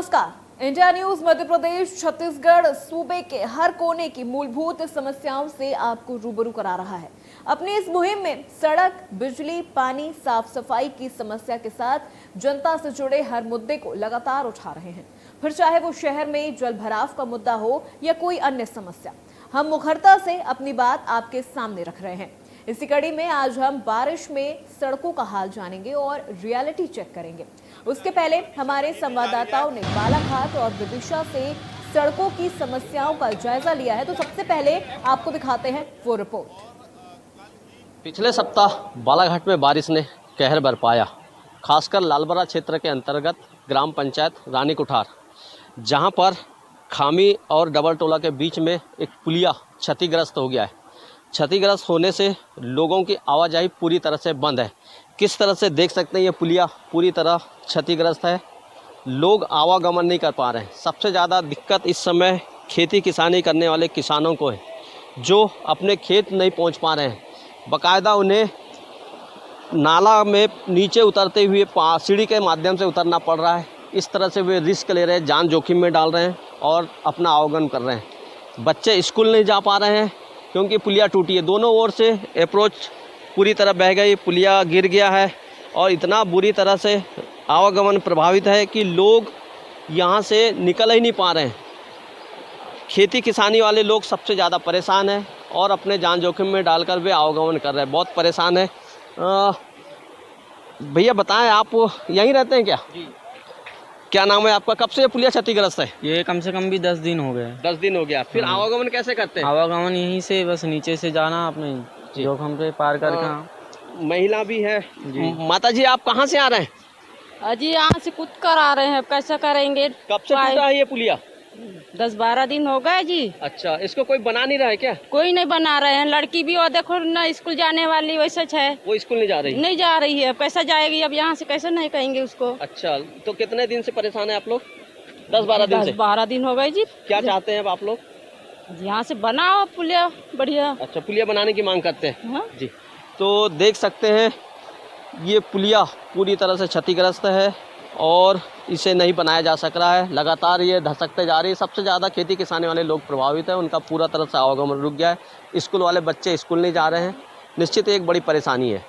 नमस्कार। India news Madhya Pradesh Chhattisgarh सूबे के हर कोने की मूलभूत समस्याओं से आपको रूबरू करा रहा है। अपनी इस मुहिम में सड़क, बिजली, पानी, साफ सफाई की समस्या के साथ जनता से जुड़े हर मुद्दे को लगातार उठा रहे हैं, फिर चाहे वो शहर में जल भराव का मुद्दा हो या कोई अन्य समस्या। हम मुखरता से अपनी बात आपके सामने रख रहे हैं। इसी कड़ी में आज हम बारिश में सड़कों का हाल जानेंगे और रियलिटी चेक करेंगे। उसके पहले हमारे संवाददाताओं ने बालाघाट और विदिशा से सड़कों की समस्याओं का जायजा लिया है, तो सबसे पहले आपको दिखाते हैं वो रिपोर्ट। पिछले सप्ताह बालाघाट में बारिश ने कहर बरपाया, खासकर लालबरा क्षेत्र के अंतर्गत ग्राम पंचायत रानी कुठार, जहां पर खामी और डबल टोला के बीच में एक पुलिया क्षतिग्रस्त हो गया है। क्षतिग्रस्त होने से लोगों की आवाजाही पूरी तरह से बंद है। किस तरह से देख सकते हैं, ये पुलिया पूरी तरह क्षतिग्रस्त है, लोग आवागमन नहीं कर पा रहे हैं। सबसे ज़्यादा दिक्कत इस समय खेती किसानी करने वाले किसानों को है, जो अपने खेत नहीं पहुंच पा रहे हैं। बाकायदा उन्हें नाला में नीचे उतरते हुए सीढ़ी के माध्यम से उतरना पड़ रहा है। इस तरह से वे रिस्क ले रहे हैं, जान जोखिम में डाल रहे हैं और अपना आवागमन कर रहे हैं। बच्चे स्कूल नहीं जा पा रहे हैं क्योंकि पुलिया टूटी है। दोनों ओर से अप्रोच पूरी तरह बह गई, पुलिया गिर गया है और इतना बुरी तरह से आवागमन प्रभावित है कि लोग यहाँ से निकल ही नहीं पा रहे हैं। खेती किसानी वाले लोग सबसे ज़्यादा परेशान हैं और अपने जान जोखिम में डालकर वे आवागमन कर रहे हैं, बहुत परेशान है। भैया बताएं, आप यहीं रहते हैं क्या? जी। क्या नाम है आपका? कब से ये पुलिया क्षतिग्रस्त है? ये कम से कम भी 10 दिन हो गए। 10 दिन हो गया। फिर आवागमन कैसे करते हैं? आवागमन यहीं से बस नीचे से जाना, अपने जोखिम पे पार करके। महिला भी है। माता जी, आप कहाँ से आ रहे हैं? अजी यहाँ से कूद कर आ रहे हैं, कैसा करेंगे? कब से टूटा है ये पुलिया? 10-12 दिन हो गए जी। अच्छा, इसको कोई बना नहीं रहा है क्या? कोई नहीं बना रहे हैं। लड़की भी और देखो ना, स्कूल जाने वाली वैसे है, वो स्कूल नहीं जा रही? नहीं जा रही है। कैसा जाएगी अब? यहाँ से कैसे नहीं कहेंगे उसको। अच्छा, तो कितने दिन से परेशान है आप लोग? 10-12 दिन से? 10-12 दिन हो गए जी। क्या चाहते हैं अब आप लोग? यहाँ से बनाओ पुलिया बढ़िया। अच्छा, पुलिया बनाने की मांग करते हैं। हाँ? जी, तो देख सकते हैं ये पुलिया पूरी तरह से क्षतिग्रस्त है और इसे नहीं बनाया जा सक रहा है। लगातार ये धसकते जा रही है। सबसे ज़्यादा खेती किसानी वाले लोग प्रभावित हैं, उनका पूरा तरह से आवागमन रुक गया है। स्कूल वाले बच्चे स्कूल नहीं जा रहे हैं। निश्चित एक बड़ी परेशानी है।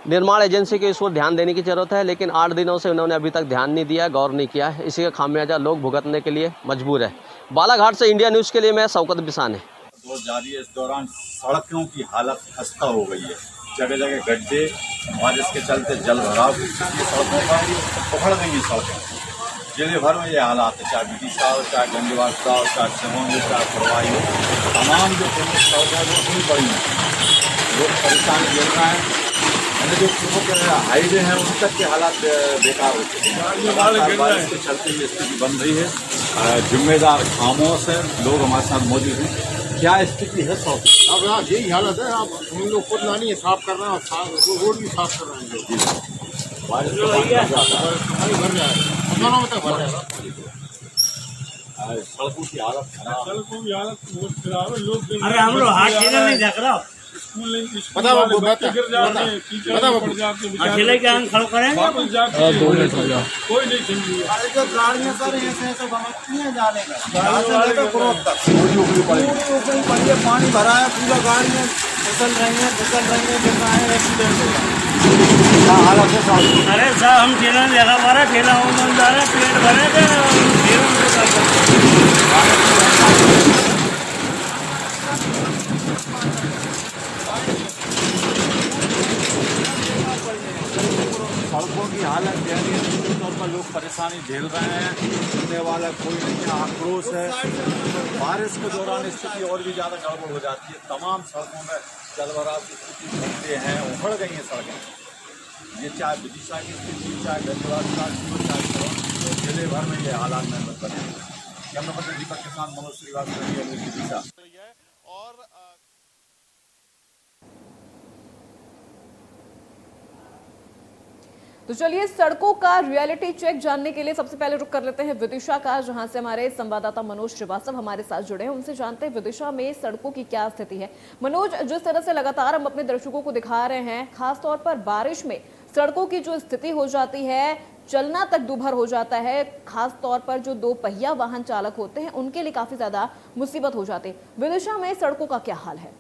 निर्माण एजेंसी को इस पर ध्यान देने की ज़रूरत है, लेकिन 8 दिनों से उन्होंने अभी तक ध्यान नहीं दिया, गौर नहीं किया है। इसी का खामियाजा लोग भुगतने के लिए मजबूर है। बालाघाट से इंडिया न्यूज़ के लिए मैं शौकत बिसान है। बहुत जारी है। इस दौरान सड़कों की हालत खस्ता हो गई है। जगह जगह गड्ढे, बारिश के चलते जल भराव की सड़कों पर उखड़ गई हैं सड़कें। जिले भर में ये हालात है, चाहे विदिशा हो, चाहे गंजवासा हो, चाहे सिमोन हो, चाहे फरवाई हो, तमाम जो प्रमुख सड़कें हैं वो खुल पड़ी हैं। लोग परेशानी झेल रहे हैं। जो प्रमुख हाईवे हैं उन तक के हालात बेकार हो चुके हैं। बारिश के चलते ये स्थिति बन रही है। जिम्मेदार खामोश है, लोग हमारे साथ मौजूद हैं। क्या स्थिति है? अब यहाँ यही हालत है। अब हम लोग खुद नानी साफ कर रहे हैं और रोड भी साफ कर रहे हैं। बारिश का पानी भर जाता है, भर जाएगा, दोनों में तक भर जाएगा। सड़कों की हालत खराब, सड़कों की हालत बहुत खराब है। लोग अरे हम लोग हाथ ठेला नहीं देख रहा, पता बाबू ठेले के आगे खड़ो करेंगे कोई नहीं समझेगा। अरे जो गाड़ियाँ सर ऐसे भटकती हैं जाने का, पानी भरा है पूरा, गाड़ियाँ फिसल रही हैं एक्सीडेंट होगा। हालत है साहब। अरे साहब हम ठेला नहीं देखा पा रहे, ठेला में जा रहे, पेट भरे सड़कों की हालत दयनीय है। तौर पर लोग परेशानी झेल रहे हैं, सुनने वाला कोई नहीं है, आक्रोश है। बारिश के दौरान स्थिति और भी ज़्यादा गड़बड़ हो जाती है। तमाम सड़कों में जल भराव की स्थिति बनते हैं, उखड़ गई हैं सड़कें। ये चाहे विदिशा की स्थिति, चाहे गंजवासा की, चाहे जिले भर में ये हालात में बने हैं। कैमरा पर्सन दीपक के साथ मनोज श्रीवास्तव, विदिशा। तो चलिए सड़कों का रियलिटी चेक जानने के लिए सबसे पहले रुक कर लेते हैं विदिशा का, जहां से हमारे संवाददाता मनोज श्रीवास्तव हमारे साथ जुड़े हैं। उनसे जानते हैं विदिशा में सड़कों की क्या स्थिति है। मनोज, जिस तरह से लगातार हम अपने दर्शकों को दिखा रहे हैं, खासतौर पर बारिश में सड़कों की जो स्थिति हो जाती है, चलना तक दूभर हो जाता है। खास तौर पर जो 2 पहिया वाहन चालक होते हैं उनके लिए काफी ज्यादा मुसीबत हो जाती है। विदिशा में सड़कों का क्या हाल है?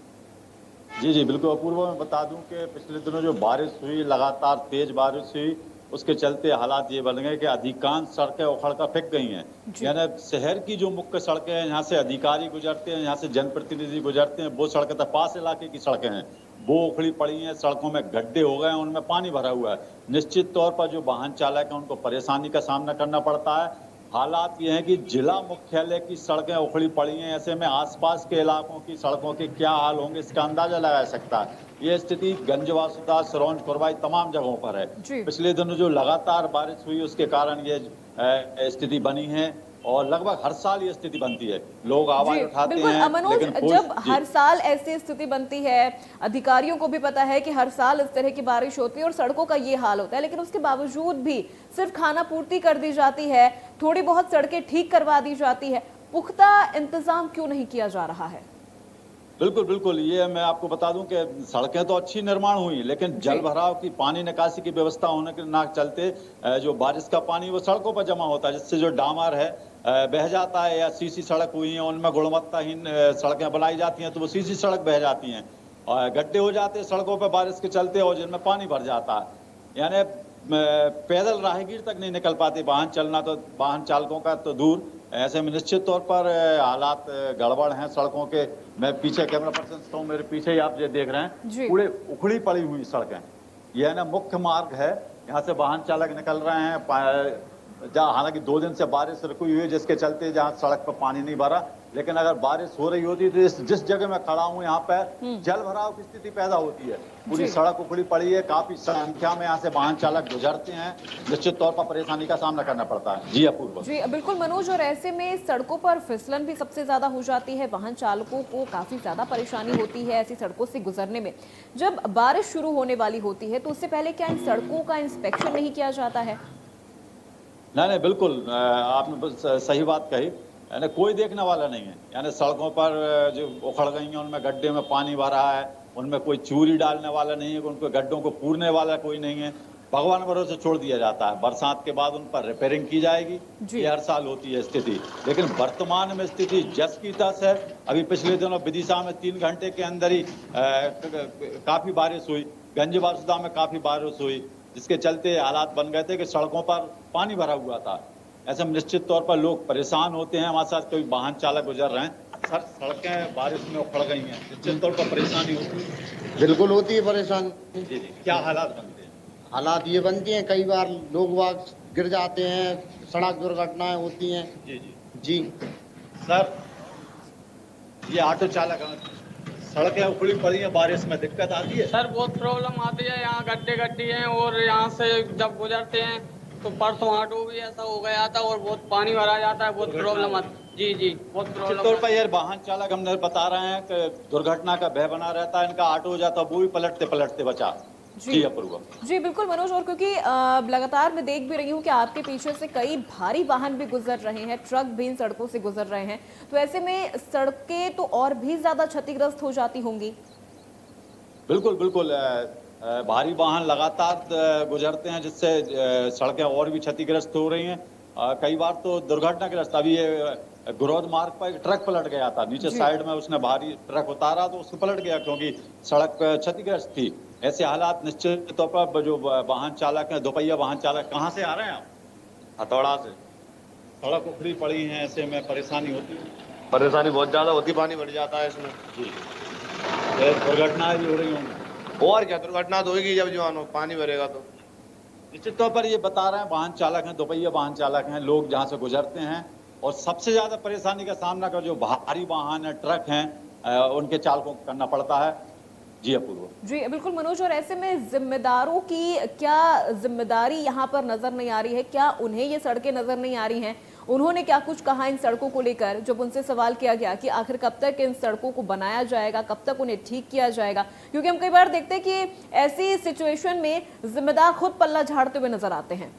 जी बिल्कुल अपूर्व, मैं बता दूं कि पिछले दिनों जो बारिश हुई, लगातार तेज बारिश हुई, उसके चलते हालात ये बन गए कि अधिकांश सड़कें उखड़ कर फेंक गई हैं। यानी शहर की जो मुख्य सड़कें हैं, यहाँ से अधिकारी गुजरते हैं, यहाँ से जनप्रतिनिधि गुजरते हैं, वो सड़कें तो पास इलाके की सड़कें हैं, वो उखड़ी पड़ी हैं। सड़कों में गड्ढे हो गए हैं, उनमें पानी भरा हुआ है। निश्चित तौर पर जो वाहन चालक हैं उनको परेशानी का सामना करना पड़ता है। हालात ये हैं कि जिला मुख्यालय की सड़कें उखड़ी पड़ी हैं, ऐसे में आसपास के इलाकों की सड़कों के क्या हाल होंगे इसका अंदाजा लगाया सकता है। ये स्थिति गंजवासुदा, सिरौंज, कुरवाई तमाम जगहों पर है। पिछले दिनों जो लगातार बारिश हुई उसके कारण ये स्थिति बनी है और लगभग हर साल ये स्थिति बनती है। लोग आवाज उठाते हैं, मनोज, जब हर साल ऐसी स्थिति बनती है, अधिकारियों को भी पता है कि हर साल इस तरह की बारिश होती है और सड़कों का ये हाल होता है, लेकिन उसके बावजूद भी सिर्फ खाना पूर्ति कर दी जाती है, थोड़ी बहुत सड़कें ठीक करवा दी जाती है, पुख्ता इंतजाम क्यों नहीं किया जा रहा है? बिल्कुल, ये मैं आपको बता दूं कि सड़कें तो अच्छी निर्माण हुई, लेकिन जल भराव की, पानी निकासी की व्यवस्था होने के ना चलते जो बारिश का पानी वो सड़कों पर जमा होता है, जिससे जो डामर है बह जाता है, या सीसी सड़क हुई है उनमें गुणवत्ताहीन सड़कें बनाई जाती हैं तो वो सीसी सड़क बह जाती हैं और गड्ढे हो जाते हैं सड़कों पर बारिश के चलते और जिनमें पानी भर जाता है। यानी पैदल राहगीर तक नहीं निकल पाते, वाहन चालकों का तो दूर। ऐसे में निश्चित तौर पर हालात गड़बड़ हैं सड़कों के। मैं पीछे कैमरा पर्सन हूँ, मेरे पीछे ही आप ये देख रहे हैं पूरे उखड़ी पड़ी हुई सड़कें। यह ना मुख्य मार्ग है, यहाँ से वाहन चालक निकल रहे हैं जहाँ हालांकि 2 दिन से बारिश रुकी हुई है जिसके चलते जहाँ सड़क पर पानी नहीं भरा, लेकिन अगर बारिश हो रही होती तो जिस जगह मैं खड़ा हूँ यहाँ पर जल भराव की स्थिति पैदा होती है। पूरी सड़क उखड़ी पड़ी है, काफी संख्या में यहाँ से वाहन चालक गुजरते हैं, निश्चित तौर पर परेशानी का सामना करना पड़ता है। जी अपूर्व। जी बिल्कुल मनोज, और ऐसे में सड़कों पर फिसलन भी सबसे ज्यादा हो जाती है, वाहन चालकों को काफी ज्यादा परेशानी होती है ऐसी सड़कों से गुजरने में। जब बारिश शुरू होने वाली होती है तो उससे पहले क्या इन सड़कों का इंस्पेक्शन नहीं किया जाता है? नहीं बिल्कुल, आपने सही बात कही। यानी कोई देखने वाला नहीं है। यानी सड़कों पर जो उखड़ गई हैं उनमें गड्ढे में पानी भरा है, उनमें कोई चूरी डालने वाला नहीं है, उनको गड्ढों को पूरने वाला कोई नहीं है, भगवान भरोसे छोड़ दिया जाता है। बरसात के बाद उन पर रिपेयरिंग की जाएगी, ये हर साल होती है स्थिति। लेकिन वर्तमान में स्थिति जस की तस है। अभी पिछले दिनों विदिशा में 3 घंटे के अंदर ही काफी बारिश हुई, गंजवासुदा में काफी बारिश हुई, जिसके चलते हालात बन गए थे कि सड़कों पर पानी भरा हुआ था। ऐसे में निश्चित तौर पर लोग परेशान होते हैं। हमारे साथ कोई वाहन चालक गुजर रहे हैं, सर सड़कें बारिश में उखड़ गई हैं, निश्चित तौर पर परेशानी होती है। बिल्कुल होती है परेशानी। जी, क्या हालात बनते हैं? हालात ये बनती हैं, कई बार लोग वाग गिर जाते हैं, सड़क दुर्घटनाएं होती हैं। जी सर, ये ऑटो चालक सड़कें उखड़ी पड़ी हैं, बारिश में दिक्कत आती है? सर बहुत प्रॉब्लम आती है, यहाँ गड्ढे हैं और यहाँ से जब गुजरते हैं तो परसों ऑटो भी ऐसा हो गया था और बहुत पानी भरा जाता है, बहुत प्रॉब्लम आती है। जी बहुत प्रॉब्लम। तौर पर ये वाहन चालक हमने बता रहे हैं कि दुर्घटना का भय बना रहता है, इनका ऑटो हो जाता है वो भी पलटते बचा। जी अपूर्व। जी बिल्कुल मनोज, और क्योंकि लगातार मैं देख भी रही हूँ कि आपके पीछे से कई भारी वाहन भी गुजर रहे हैं, ट्रक भी इन सड़कों से गुजर रहे हैं, तो ऐसे में सड़कें तो और भी ज्यादा क्षतिग्रस्त हो जाती होंगी। बिल्कुल, भारी वाहन लगातार गुजरते हैं जिससे सड़कें और भी क्षतिग्रस्त हो रही हैं। कई बार तो दुर्घटनाग्रस्त। अभी ये गुरौद मार्ग पर एक ट्रक पलट गया था, नीचे साइड में उसने भारी ट्रक उतारा तो उसको पलट गया क्योंकि सड़क क्षतिग्रस्त थी। ऐसे हालात निश्चित तौर पर जो वाहन चालक हैं, 2 पहिया वाहन चालक, कहाँ से आ रहे हैं आप? हथौड़ा से। सड़क उखड़ी पड़ी है, ऐसे में परेशानी होती है। परेशानी बहुत ज्यादा होती, पानी भर जाता है इसमें। जी, दुर्घटनाएं भी हो रही होंगी। और क्या, दुर्घटना तो होगी जब जो पानी भरेगा तो। निश्चित तौर पर ये बता रहे हैं वाहन चालक हैं, 2 पहिया वाहन चालक हैं, लोग जहाँ से गुजरते हैं, और सबसे ज्यादा परेशानी का सामना कर जो भारी वाहन है, ट्रक हैं, उनके चालकों को करना पड़ता है। जी अपूर्व। जी बिल्कुल मनोज, और ऐसे में जिम्मेदारों की क्या जिम्मेदारी यहाँ पर नजर नहीं आ रही है? क्या उन्हें ये सड़कें नजर नहीं आ रही हैं? उन्होंने क्या कुछ कहा इन सड़कों को लेकर जब उनसे सवाल किया गया कि आखिर कब तक इन सड़कों को बनाया जाएगा, कब तक उन्हें ठीक किया जाएगा? क्योंकि हम कई बार देखते हैं कि ऐसी सिचुएशन में जिम्मेदार खुद पल्ला झाड़ते हुए नजर आते हैं।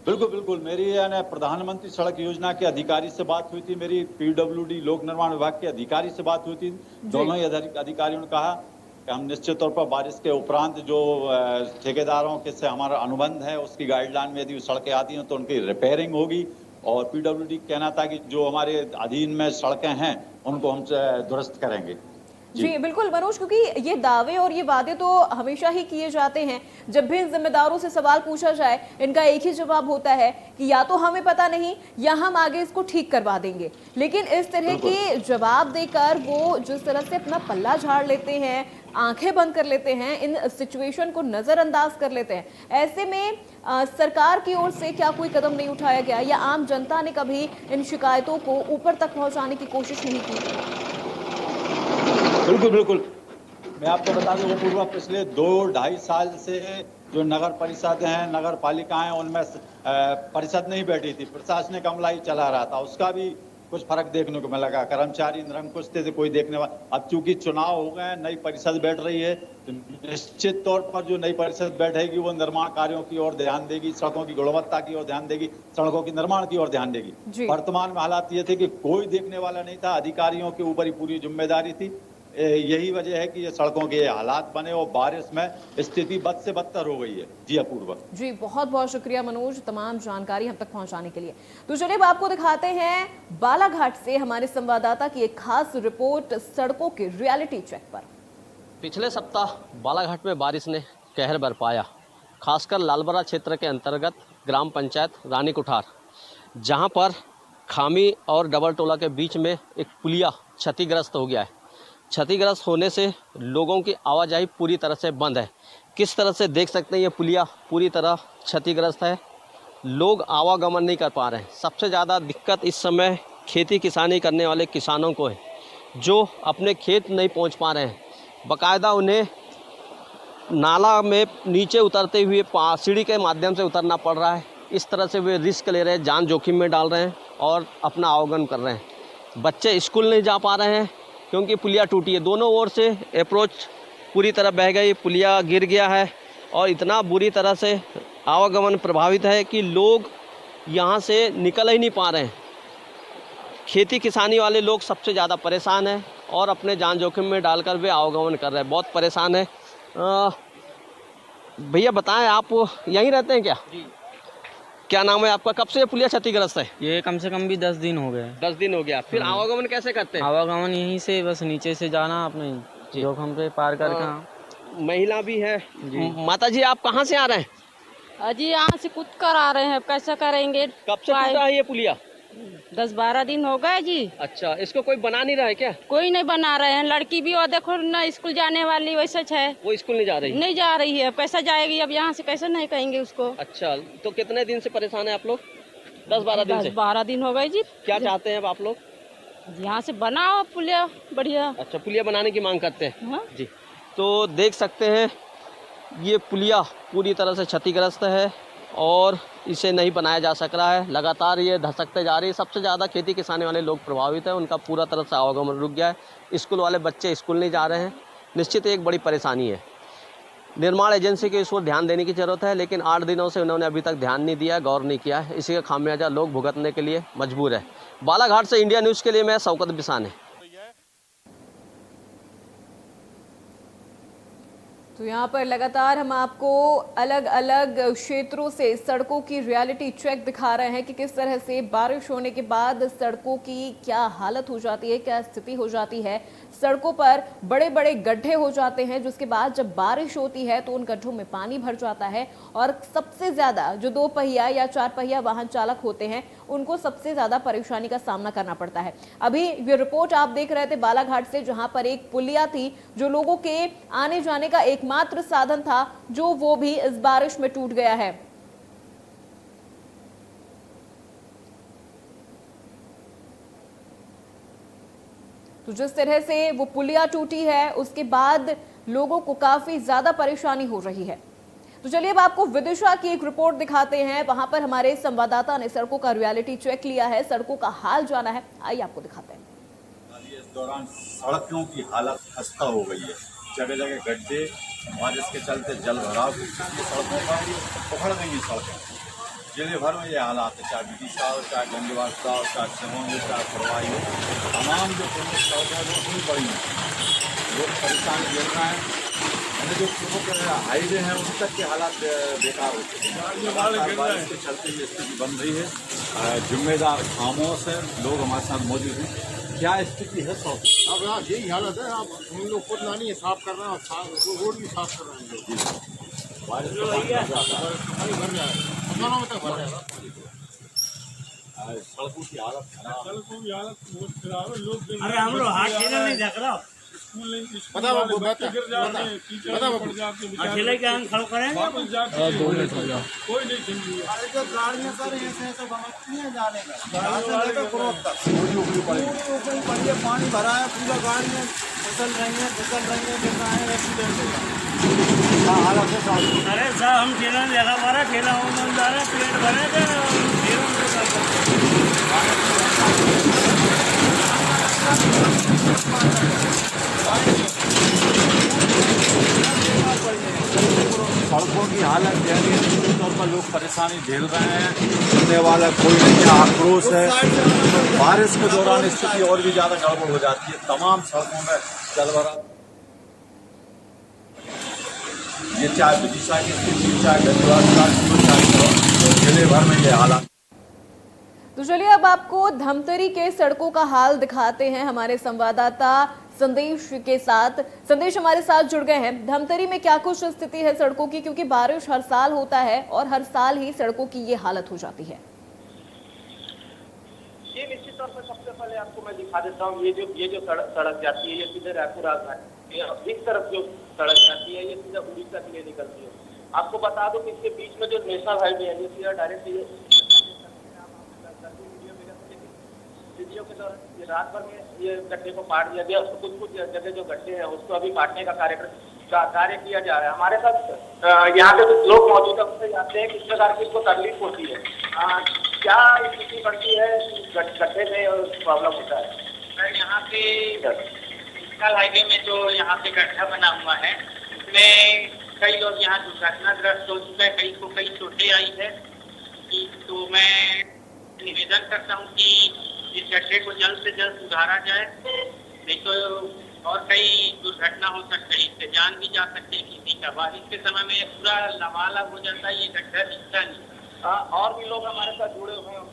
बिल्कुल, मेरी यानी प्रधानमंत्री सड़क योजना के अधिकारी से बात हुई थी, मेरी PWD लोक निर्माण विभाग के अधिकारी से बात हुई थी। दोनों ही अधिकारियों ने कहा कि हम निश्चित तौर पर बारिश के उपरांत जो ठेकेदारों के से हमारा अनुबंध है उसकी गाइडलाइन में यदि सड़कें आती हैं तो उनकी रिपेयरिंग होगी। और पीडब्ल्यूडी कहना था कि जो हमारे अधीन में सड़कें हैं उनको हम दुरुस्त करेंगे। जी बिल्कुल मनोज, क्योंकि ये दावे और ये वादे तो हमेशा ही किए जाते हैं। जब भी इन जिम्मेदारों से सवाल पूछा जाए इनका एक ही जवाब होता है कि या तो हमें पता नहीं या हम आगे इसको ठीक करवा देंगे। लेकिन इस तरह के जवाब देकर वो जिस तरह से अपना पल्ला झाड़ लेते हैं, आंखें बंद कर लेते हैं, इन सिचुएशन को नजरअंदाज कर लेते हैं, ऐसे में सरकार की ओर से क्या कोई कदम नहीं उठाया गया या आम जनता ने कभी इन शिकायतों को ऊपर तक पहुंचाने की कोशिश नहीं की? बिल्कुल, मैं आपको बता दूं पूर्व पिछले 2-2.5 साल से जो नगर परिषद हैं, नगर पालिकाएं, उनमें परिषद नहीं बैठी थी, प्रशासनिक अमला ही चला रहा था। उसका भी कुछ फर्क देखने को मिला। कर्मचारी निरंकुश थे, कोई देखने वाला। अब चूंकि चुनाव हो गए, नई परिषद बैठ रही है, तो निश्चित तौर पर जो नई परिषद बैठेगी वो निर्माण कार्यों की ओर ध्यान देगी, सड़कों की गुणवत्ता की ओर ध्यान देगी, सड़कों के निर्माण की ओर ध्यान देगी। वर्तमान में हालात ये थे कि कोई देखने वाला नहीं था, अधिकारियों के ऊपर ही पूरी जिम्मेदारी थी। यही वजह है कि ये सड़कों के हालात बने और बारिश में स्थिति बद से बदतर हो गई है। जी अपूर्वा जी, बहुत बहुत शुक्रिया मनोज तमाम जानकारी हम तक पहुंचाने के लिए। तो चलिए अब आपको दिखाते हैं बालाघाट से हमारे संवाददाता की एक खास रिपोर्ट सड़कों के रियलिटी चेक पर। पिछले सप्ताह बालाघाट में बारिश ने कहर बरपाया, खासकर लालबरा क्षेत्र के अंतर्गत ग्राम पंचायत रानी कुठार, जहां पर खामी और डबल टोला के बीच में एक पुलिया क्षतिग्रस्त हो गया है। क्षतिग्रस्त होने से लोगों की आवाजाही पूरी तरह से बंद है। किस तरह से देख सकते हैं, ये पुलिया पूरी तरह क्षतिग्रस्त है, लोग आवागमन नहीं कर पा रहे हैं। सबसे ज़्यादा दिक्कत इस समय खेती किसानी करने वाले किसानों को है, जो अपने खेत नहीं पहुंच पा रहे हैं। बाकायदा उन्हें नाला में नीचे उतरते हुए सीढ़ी के माध्यम से उतरना पड़ रहा है। इस तरह से वे रिस्क ले रहे हैं, जान जोखिम में डाल रहे हैं और अपना आवागमन कर रहे हैं। बच्चे स्कूल नहीं जा पा रहे हैं क्योंकि पुलिया टूटी है। दोनों ओर से अप्रोच पूरी तरह बह गई, पुलिया गिर गया है और इतना बुरी तरह से आवागमन प्रभावित है कि लोग यहाँ से निकल ही नहीं पा रहे हैं। खेती किसानी वाले लोग सबसे ज़्यादा परेशान हैं और अपने जान जोखिम में डालकर वे आवागमन कर रहे हैं, बहुत परेशान है। भैया बताएं, आप यहीं रहते हैं क्या? जी। क्या नाम है आपका? कब से ये पुलिया क्षतिग्रस्त है? ये कम से कम भी 10 दिन हो गए। 10 दिन हो गया। फिर आवागमन कैसे करते हैं? आवागमन यहीं से बस नीचे से जाना, अपने जोखिम पे पार करके। महिला भी है। माता जी, आप कहाँ से आ रहे हैं? अजी यहाँ से कूद कर आ रहे हैं, कैसे करेंगे? कब से टूटा है ये पुलिया? 10-12 दिन हो गए जी। अच्छा, इसको कोई बना नहीं रहा है क्या? कोई नहीं बना रहे हैं। लड़की भी और देखो ना, स्कूल जाने वाली वैसे है, वो स्कूल नहीं जा रही? नहीं जा रही है। कैसा जाएगी अब यहाँ से, कैसे नहीं कहेंगे उसको? अच्छा, तो कितने दिन से परेशान है आप लोग? 10-12 दिन से? 10-12 दिन हो गए जी। क्या चाहते हैं अब आप लोग? यहाँ से बनाओ पुलिया बढ़िया। अच्छा, पुलिया बनाने की मांग करते हैं। हाँ? जी, तो देख सकते हैं ये पुलिया पूरी तरह से क्षतिग्रस्त है और इसे नहीं बनाया जा सक रहा है। लगातार ये धसकते जा रही है। सबसे ज़्यादा खेती किसानी वाले लोग प्रभावित हैं, उनका पूरा तरह से आवागमन रुक गया है। स्कूल वाले बच्चे स्कूल नहीं जा रहे हैं। निश्चित एक बड़ी परेशानी है। निर्माण एजेंसी को इस पर ध्यान देने की ज़रूरत है, लेकिन 8 दिनों से उन्होंने अभी तक ध्यान नहीं दिया, गौर नहीं किया है। इसी का खामियाजा लोग भुगतने के लिए मजबूर है। बालाघाट से इंडिया न्यूज़ के लिए मैं शौकत बिसाने। तो यहाँ पर लगातार हम आपको अलग अलग क्षेत्रों से सड़कों की रियलिटी चेक दिखा रहे हैं कि किस तरह से बारिश होने के बाद सड़कों की क्या हालत हो जाती है, क्या स्थिति हो जाती है। सड़कों पर बड़े बड़े गड्ढे हो जाते हैं, जिसके बाद जब बारिश होती है तो उन गड्ढों में पानी भर जाता है और सबसे ज़्यादा जो 2 पहिया या 4 पहिया वाहन चालक होते हैं उनको सबसे ज़्यादा परेशानी का सामना करना पड़ता है। अभी ये रिपोर्ट आप देख रहे थे बालाघाट से, जहां पर एक पुलिया थी जो लोगों के आने जाने का एकमात्र साधन था, जो वो भी इस बारिश में टूट गया है। तो जिस तरह से वो पुलिया टूटी है उसके बाद लोगों को काफी ज्यादा परेशानी हो रही है। तो चलिए अब आपको विदिशा की एक रिपोर्ट दिखाते हैं। वहां पर हमारे संवाददाता ने सड़कों का रियलिटी चेक लिया है, सड़कों का हाल जाना है। आइए आपको दिखाते हैं। इस दौरान सड़कों की हालत खस्ता हो गई है। जगह जगह गड्ढे, बारिश के चलते जल भराव सड़कों पर उखड़ गई सड़कें। जिले भर में ये हालात है, चाहे विदिशा हो, चाहे गंजवासा हो, चाहे सिमोन हो, चाहे फरवाई हो, तमाम जो प्रमुख सड़कें वो भी बड़ी हैं। लोग परेशानी झेल रहे हैं। यानी जो प्रमुख हाईवे हैं उन तक के हालात बेकार हो चुके हैं। बारिश के चलते ये स्थिति बन रही है। जिम्मेदार खामोश है, लोग हमारे साथ मौजूद हैं। क्या स्थिति है सौ? अब यहाँ यही हालत है। अब हम लोग खुद नानी साफ कर रहे हैं, रोड भी साफ कर रहे हैं लोग। बारिश का पानी भर जाता है, भर जाएगा, मकानों में तक भर जाएगा। सड़कों की हालत खराब। सड़कों की हालत बहुत खराब है। लोग अरे हम लोग हाथ ठेला नहीं देख रहा पता वो बच्चे गिर जाते हैं, कीचड़ में पड़ जाते हैं, ठेले के हम खड़ो करेंगे वापस जाते हैं, कोई नहीं समझेगा। अरे जो गाड़ियाँ सर ऐसे तो समझती हैं जाने का, यहाँ से लेकर क्रोध तक पूरी ऊपरी पड़ी है। पानी भरा है, पूरा गाड़ियाँ फिसल रही हैं, गिर रहे हैं, एक्सीडेंट हो गया। हाँ हालत है साहब। अरे साहब हम ठेला नहीं देखा पा रहा, ठेला हम जा रहे हैं, पेट भरे थे। सड़कों की हालत दयनीय है। निश्चित तौर पर लोग परेशानी झेल रहे हैं। सुनने वाला कोई नहीं है, आक्रोश है। बारिश के दौरान स्थिति और भी ज्यादा गड़बड़ हो जाती है। तमाम सड़कों में जलभराव, ये चाहे विदिशा की स्थिति, चाहे जिले भर में ये हालात। तो चलिए अब आपको धमतरी के सड़कों का हाल दिखाते हैं हमारे संवाददाता संदेश के साथ। संदेश हमारे साथ जुड़ गए हैं। धमतरी में क्या कुछ स्थिति है सड़कों की, क्योंकि बारिश हर साल होता है और हर साल ही सड़कों की ये हालत हो जाती है। ये निश्चित तौर पर सबसे पहले आपको मैं दिखा देता हूँ, ये जो सड़क जाती है, ये सीधे रायपुर राजधानी इस तरफ जो सड़क जाती है, ये सीधा उड़ीसा के लिए निकलती है। आपको बता दो कि इसके बीच में जो नेशनल हाईवे है, ये सीधा डायरेक्ट वीडियो के दौरान ये रात भर में ये गड्ढे को काट दिया गया। उसको कुछ जगह जो गड्ढे हैं उसको अभी काटने का कार्य किया जा रहा है। हमारे साथ यहाँ पे कुछ लोग मौजूद है, उससे जानते हैं किस प्रकार की इसको तकलीफ होती है, क्या स्थिति बढ़ती है, गड्ढे में प्रॉब्लम होता है। सर यहाँ पे नेशनल हाईवे में जो यहाँ पे गड्ढा बना हुआ है उसमें कई लोग यहाँ दुर्घटनाग्रस्त हो चुके हैं, कई को कई चोटें आई है। तो मैं निवेदन करता हूँ कि इस गड्ढे को जल्द से जल्द सुधारा जाए, नहीं तो और कई दुर्घटना हो सकती है, इससे जान भी जा सकती है किसी का। बारिश के समय में पूरा लबालब हो जाता है, ये गड्ढा दिखता नहीं। और भी लोग हमारे साथ जुड़े हुए हैं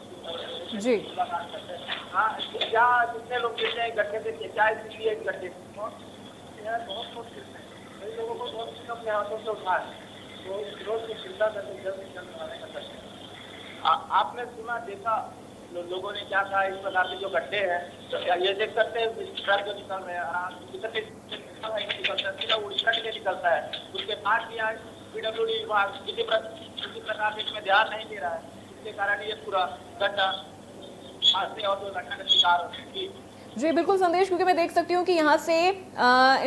जी। हाँ, क्या कितने लोग गिरते हैं गड्ढे से, क्या स्थिति है गड्ढे? बहुत लोग गिरते हैं, कई लोगों को बहुत अपने हाथों से उठा है, तो रोज की चिंता करके जल्द से जल्द बनाने का करते। आपने सुना देखा लोगों ने क्या कहा इस प्रकार के जो गड्ढे हैं, तो ये देख सकते हैं ट्रक जो निकल रहे हैं निकलता है, सीधा उड़ीसा के लिए निकलता है। उसके बाद भी आज PWD विभाग किसी प्रकार से इसमें ध्यान नहीं दे रहा है, इसके कारण ये पूरा गड्ढा हादसे और दुर्घटना का शिकार हो चुकी है। जी बिल्कुल संदेश, क्योंकि मैं देख सकती हूँ कि यहाँ से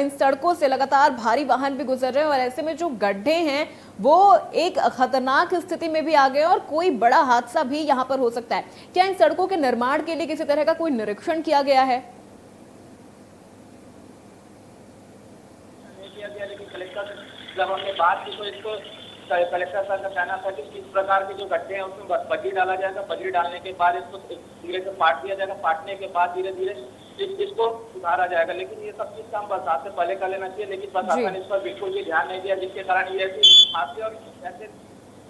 इन सड़कों से लगातार भारी वाहन भी गुजर रहे हैं और ऐसे में जो गड्ढे हैं वो एक खतरनाक स्थिति में भी आ गए और कोई बड़ा हादसा भी यहाँ पर हो सकता है। क्या इन सड़कों के निर्माण के लिए किसी तरह का कोई निरीक्षण किया गया है? नहीं किया गया, लेकिन कलेक्टर जब हमने बात की तो इसको कलेक्टर साहब का कहना था कि इस प्रकार के जो गड्ढे हैं उसमें बजरी डाला जाएगा, बजरी डालने के बाद इसको धीरे से पाट दिया जाएगा, पाटने के बाद धीरे धीरे इसको सुधारा जाएगा। लेकिन ये सब चीज काम बरसात से पहले कर लेना चाहिए, लेकिन प्रशासन ने इस पर बिल्कुल भी ध्यान नहीं दिया, जिसके कारण ये ऐसे हादसे और ऐसे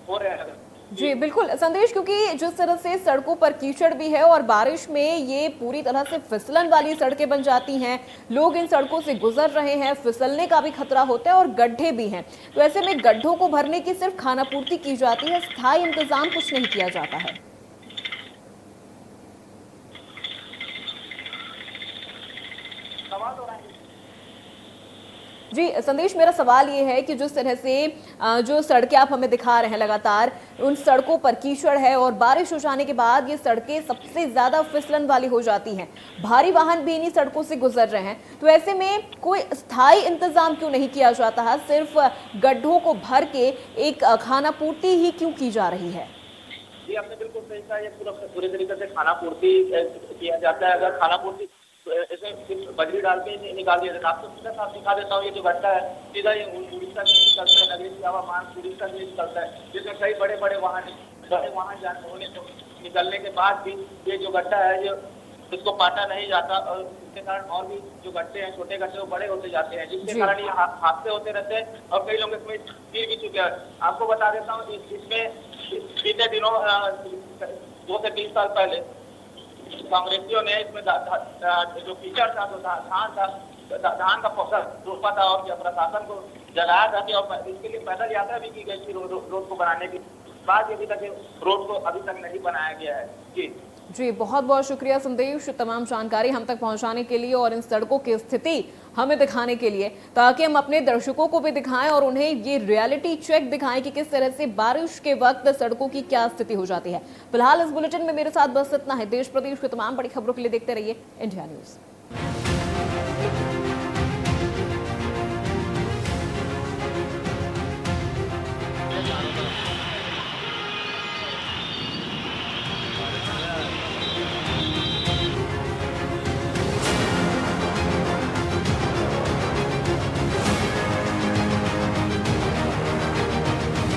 हो रहे हैं। जी बिल्कुल संदेश, क्योंकि जिस तरह से सड़कों पर कीचड़ भी है और बारिश में ये पूरी तरह से फिसलन वाली सड़कें बन जाती हैं, लोग इन सड़कों से गुजर रहे हैं, फिसलने का भी खतरा होता है और गड्ढे भी हैं। तो ऐसे में गड्ढों को भरने की सिर्फ खानापूर्ति की जाती है, स्थायी इंतजाम कुछ नहीं किया जाता है। जी संदेश, मेरा सवाल ये है कि जिस तरह से जो सड़कें आप हमें दिखा रहे हैं लगातार, उन सड़कों पर कीचड़ है और बारिश हो जाने के बाद ये सड़कें सबसे ज्यादा फिसलन वाली हो जाती हैं, भारी वाहन भी इन्हीं सड़कों से गुजर रहे हैं। तो ऐसे में कोई स्थायी इंतजाम क्यों नहीं किया जाता है, सिर्फ गड्ढों को भर के एक खानापूर्ति ही क्यों की जा रही है? जी आपने बिल्कुल सही कहा, ये पूरे तरीके से खानापूर्ति किया जाता है। अगर खानापूर्ति इसमें बजरी डाल के निकाल दिया जाता है। आपको सीधा साफ दिखा देता हूँ, ये जो गड्ढा है सीधा ये उड़ीसा से निकलता है, नगरी के मान उड़ीसा से निकलता है, जिसमें कई बड़े बड़े वाहन होने को निकलने के बाद भी ये जो गड्ढा है ये इसको पाटा नहीं जाता और इसके कारण और भी जो गड्ढे हैं, छोटे गड्ढे, वो बड़े होते जाते हैं, जिसके जी। कारण ये हादसे होते रहते हैं और कई लोग इसमें गिर भी चुके हैं। आपको बता देता हूँ, इसमें बीते दिनों 2 से 3 साल पहले कांग्रेसियों ने इसमें जो कीचड़ था, जो धान का फसल रोपा था और प्रशासन को जगाया था कि और इसके लिए पैदल यात्रा भी की गई थी रोड को बनाने की बाद अभी तक रोड को अभी तक नहीं बनाया गया है। जी बहुत बहुत शुक्रिया संदेश, तमाम जानकारी हम तक पहुंचाने के लिए और इन सड़कों की स्थिति हमें दिखाने के लिए, ताकि हम अपने दर्शकों को भी दिखाएं और उन्हें ये रियलिटी चेक दिखाएं कि किस तरह से बारिश के वक्त सड़कों की क्या स्थिति हो जाती है। फिलहाल इस बुलेटिन में मेरे साथ बस इतना है। देश प्रदेश की तमाम बड़ी खबरों के लिए देखते रहिए इंडिया न्यूज।